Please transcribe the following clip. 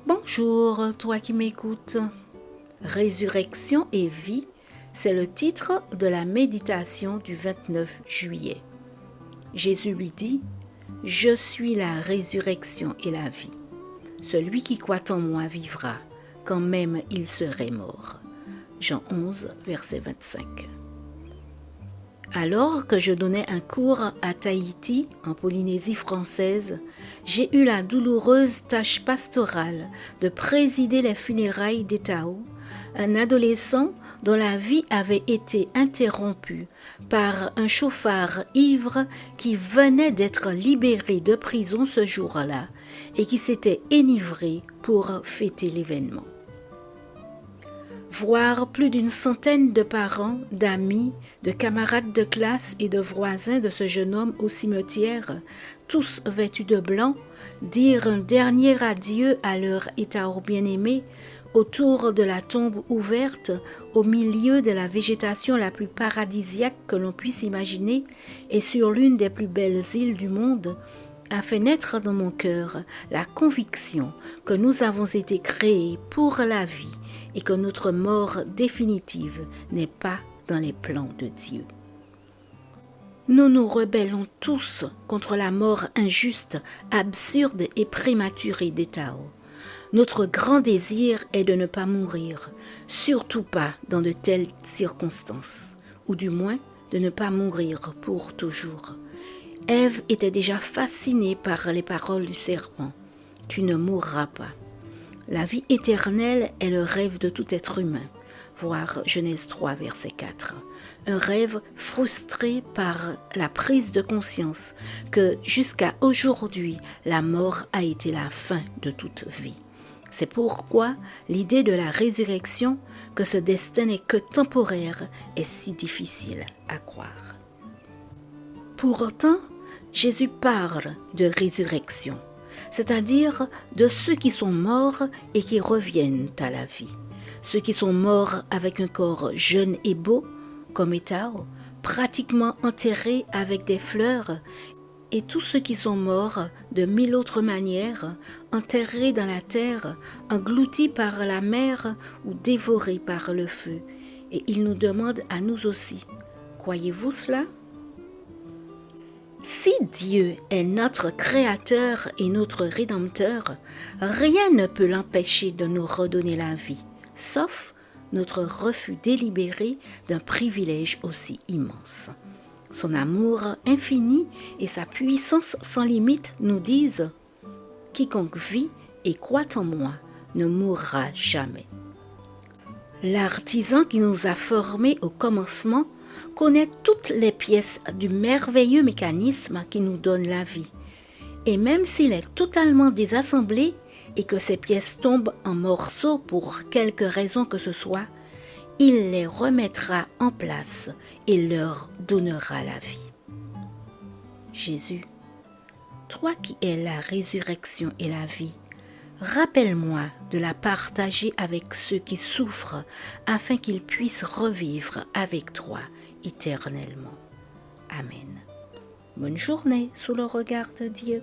Bonjour, toi qui m'écoutes. Résurrection et vie, c'est le titre de la méditation du 29 juillet. Jésus lui dit, « Je suis la résurrection et la vie. Celui qui croit en moi vivra, quand même il serait mort. » Jean 11, verset 25. Alors que je donnais un cours à Tahiti, en Polynésie française, j'ai eu la douloureuse tâche pastorale de présider les funérailles d'Etao, un adolescent dont la vie avait été interrompue par un chauffard ivre qui venait d'être libéré de prison ce jour-là et qui s'était enivré pour fêter l'événement. Voir plus d'une centaine de parents, d'amis, de camarades de classe et de voisins de ce jeune homme au cimetière, tous vêtus de blanc, dire un dernier adieu à leur Etao bien-aimé, autour de la tombe ouverte, au milieu de la végétation la plus paradisiaque que l'on puisse imaginer et sur l'une des plus belles îles du monde, a fait naître dans mon cœur la conviction que nous avons été créés pour la vie et que notre mort définitive n'est pas dans les plans de Dieu. Nous nous rebellons tous contre la mort injuste, absurde et prématurée d'Etao. Notre grand désir est de ne pas mourir, surtout pas dans de telles circonstances, ou du moins de ne pas mourir pour toujours. Ève était déjà fascinée par les paroles du serpent. « Tu ne mourras pas ». La vie éternelle est le rêve de tout être humain, voir Genèse 3, verset 4. Un rêve frustré par la prise de conscience que jusqu'à aujourd'hui, la mort a été la fin de toute vie. C'est pourquoi l'idée de la résurrection, que ce destin n'est que temporaire, est si difficile à croire. Pourtant, Jésus parle de résurrection, c'est-à-dire de ceux qui sont morts et qui reviennent à la vie. Ceux qui sont morts avec un corps jeune et beau, comme Etao, pratiquement enterrés avec des fleurs, et tous ceux qui sont morts de mille autres manières, enterrés dans la terre, engloutis par la mer ou dévorés par le feu. Et il nous demande à nous aussi, croyez-vous cela ? Si Dieu est notre Créateur et notre Rédempteur, rien ne peut l'empêcher de nous redonner la vie, sauf notre refus délibéré d'un privilège aussi immense. Son amour infini et sa puissance sans limite nous disent « Quiconque vit et croit en moi ne mourra jamais ». L'artisan qui nous a formés au commencement connaît toutes les pièces du merveilleux mécanisme qui nous donne la vie. Et même s'il est totalement désassemblé et que ces pièces tombent en morceaux pour quelque raison que ce soit, il les remettra en place et leur donnera la vie. Jésus, toi qui es la résurrection et la vie, rappelle-moi de la partager avec ceux qui souffrent afin qu'ils puissent revivre avec toi éternellement. Amen. Bonne journée sous le regard de Dieu.